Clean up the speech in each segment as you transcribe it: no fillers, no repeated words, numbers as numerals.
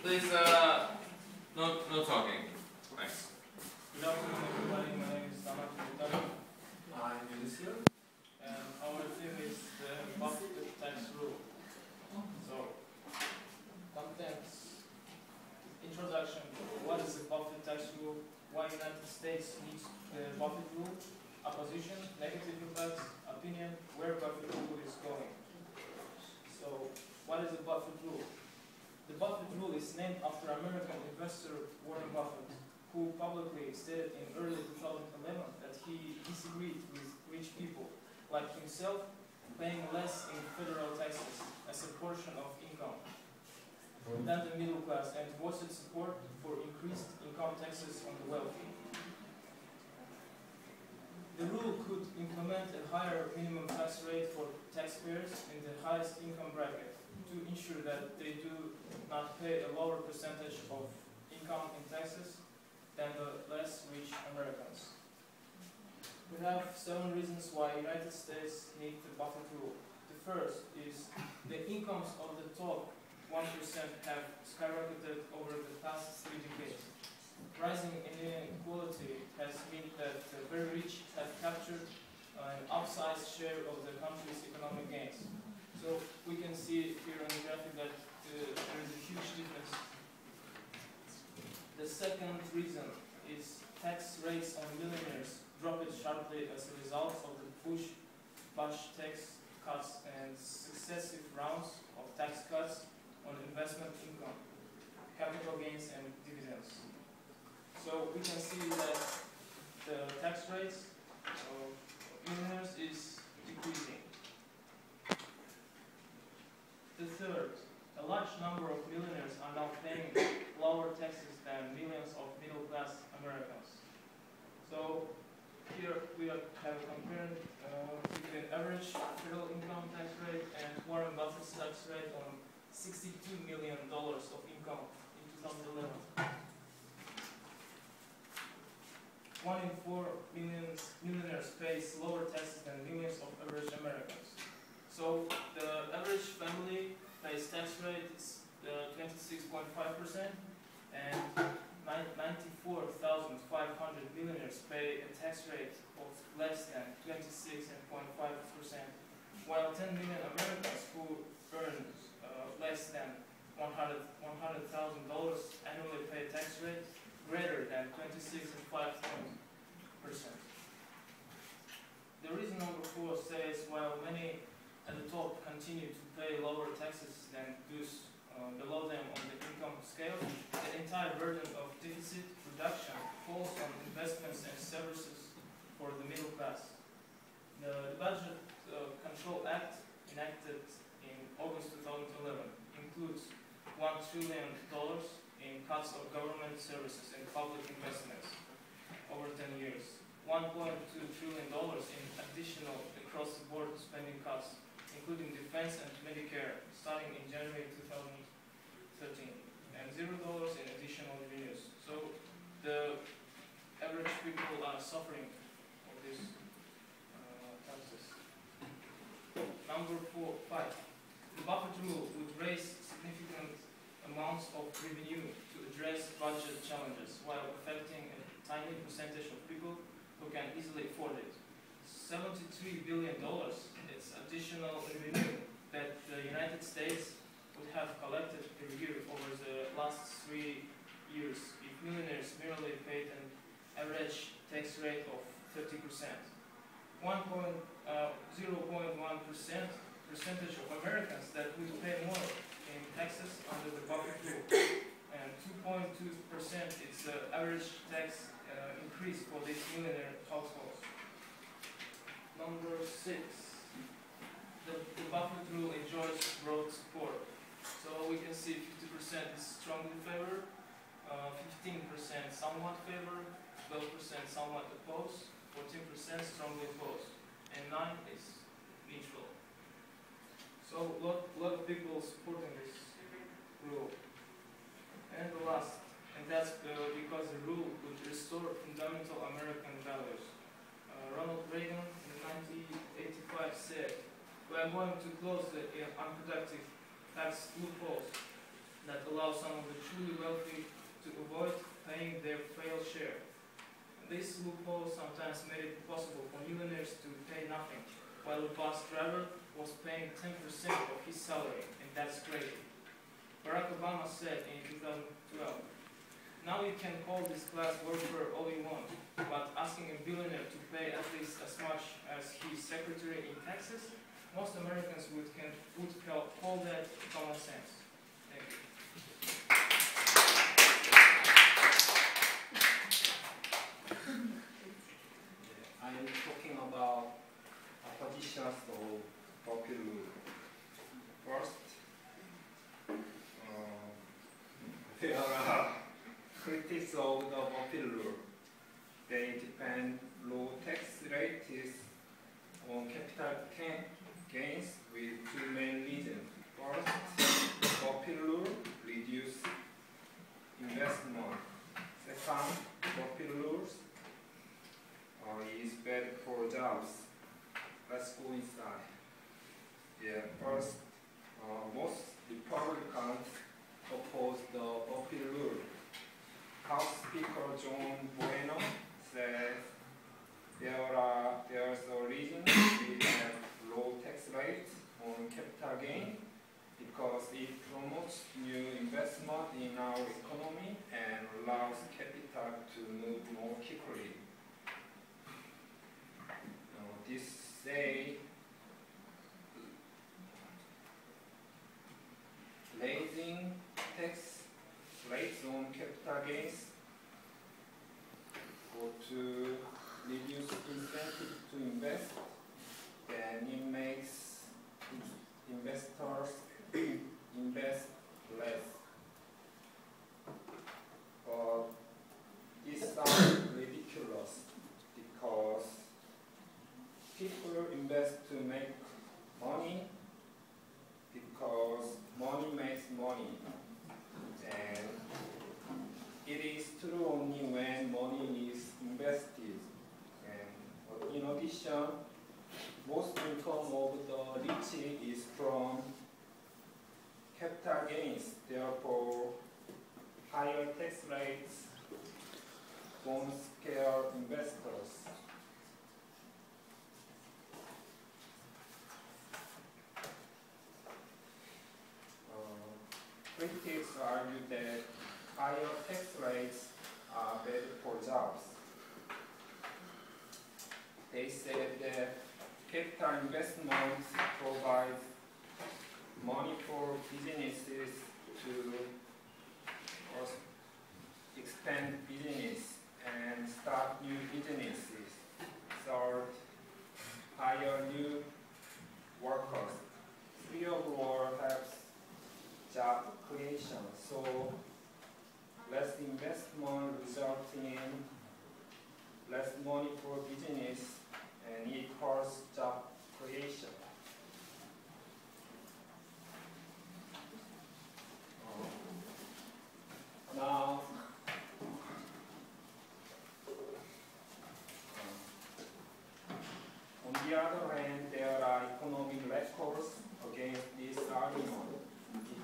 Please, no talking. Thanks. Good afternoon, everybody. My name is Danat. I'm here. And our theme is the Buffett tax rule. So, contents, introduction. What is the Buffett tax rule? Why United States needs the Buffett rule? Opposition, negative impacts, opinion, where Buffett rule is going. So, what is the Buffett rule? The Buffett rule is named after American investor Warren Buffett, who publicly stated in early 2011 that he disagreed with rich people, like himself, paying less in federal taxes as a portion of income than the middle class, and voiced support for increased income taxes on the wealthy. The rule could implement a higher minimum tax rate for taxpayers in the highest income bracket to ensure that they do not pay a lower percentage of income in taxes than the less rich Americans. We have 7 reasons why United States need the Buffett rule. The first is the incomes of the top 1% have skyrocketed over the past 3 decades. Rising inequality has meant that the very rich have captured an outsized share of the country's economic gains. So we can see here on the graphic that there is a huge difference. The second reason is tax rates on millionaires dropped sharply as a result of the Bush tax cuts and successive rounds of tax cuts on investment income, capital gains, and dividends. So we can see that the tax rates of millionaires is decreasing. The third, a large number of millionaires are now paying lower taxes than millions of middle-class Americans. So here we have compared between average federal income tax rate and Warren Buffett's tax rate on $62 million of income in 2011. 1 in 4 millionaires pays lower taxes than millions of average Americans. So the average family pays tax rate is 26.5%, and 94,500 millionaires pay a tax rate of less than 26.5%, while 10 million Americans who earn less than $100,000 annually pay a tax rate greater than 26.5%. The reason number 4 says while many at the top continue to pay lower taxes than those below them on the income scale, the entire burden of deficit reduction falls on investments and services for the middle class. The Budget Control Act, enacted in August 2011, includes $1 trillion in cuts of government services and public investments over 10 years, $1.2 trillion in additional across-the-board spending cuts, including defense and Medicare, starting in January 2013, and $0 in additional revenues. So the average people are suffering of these taxes. Number 5. The Buffett rule would raise significant amounts of revenue to address budget challenges while affecting a tiny percentage of people who can easily afford it. $73 billion is additional revenue that the United States would have collected per year over the last 3 years if millionaires merely paid an average tax rate of 30%. 0.1% of Americans that will pay more in taxes under the Buffett rule, and 2.2% is the average tax increase for these millionaire households. Number 6. The Buffett rule enjoys broad support. So we can see 50% is strongly favored, 15% somewhat favored, 12% somewhat opposed, 14% strongly opposed, and 9 is neutral. So a lot of people supporting this rule. And the last, and that's because the rule would restore fundamental American values. Ronald Reagan in 1985 said, "We are going to close the unproductive tax loopholes that allow some of the plans made it possible for millionaires to pay nothing, while a bus driver was paying 10% of his salary, and that's crazy. Barack Obama said in 2012, "Now you can call this class worker all you want, but asking a billionaire to pay at least as much as his secretary in taxes, most Americans would call that common sense." Thank you. I'm talking about oppositions of popular. First, there are critics of the popular. They depend low tax rates on capital gains with two main reasons. First, popular reduce investment. Second, popular is bad for jobs. Let's go inside. Yeah, first, most Republicans oppose the popular. House Speaker John Bueno says there's a reason we have low tax rates on capital gain because it promotes new investment in our economy and allows capital to move more quickly. This say raising tax rates on capital gains or to reduce incentive to invest, then it makes investors invest less. But this sounds ridiculous because people invest to make money because money makes money. And it is true only when money is invested. And in addition, most income of the rich is from capital gains. Therefore, higher tax rates won't scare investors. Critics argue that higher tax rates are bad for jobs. They said that capital investments provide money for businesses to expand business and start new businesses, start hire new workers. Free of war helps job creation. So less investment results in less money for business and it hurts job creation. Now, on the other hand, there are economic records against this argument.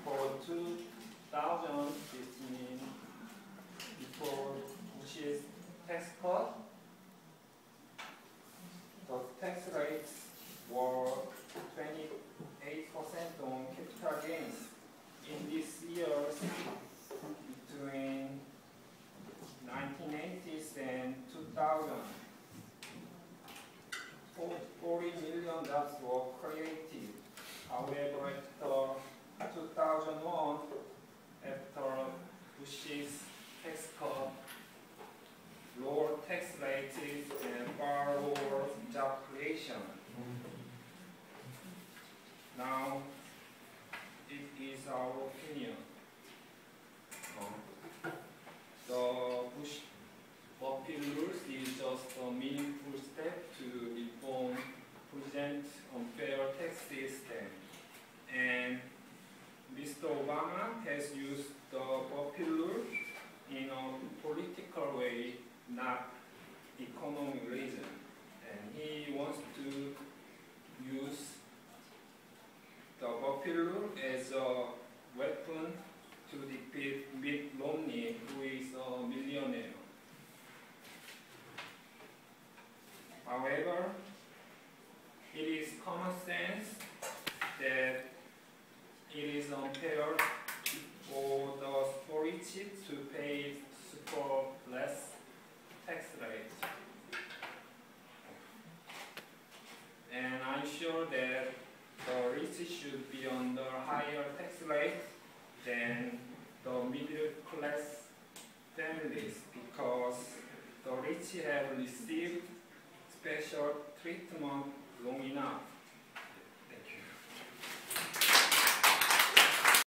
Before 2000, this means before Bush's tax cut, the tax rates were 28% on capital gains. In these years, between 1980s and 2000, 40 million jobs were created. However, after 2001, after Bush's tax cut, lower tax rates and far lower job creation. Now, it is our opinion. The Bush populars is just a meaningful step to reform present unfair tax system. And Mr. Obama has used the popular in a sense that it is unfair for the super rich to pay super less tax rate. And I'm sure that the rich should be under higher tax rate than the middle class families, because the rich have received special treatment long enough.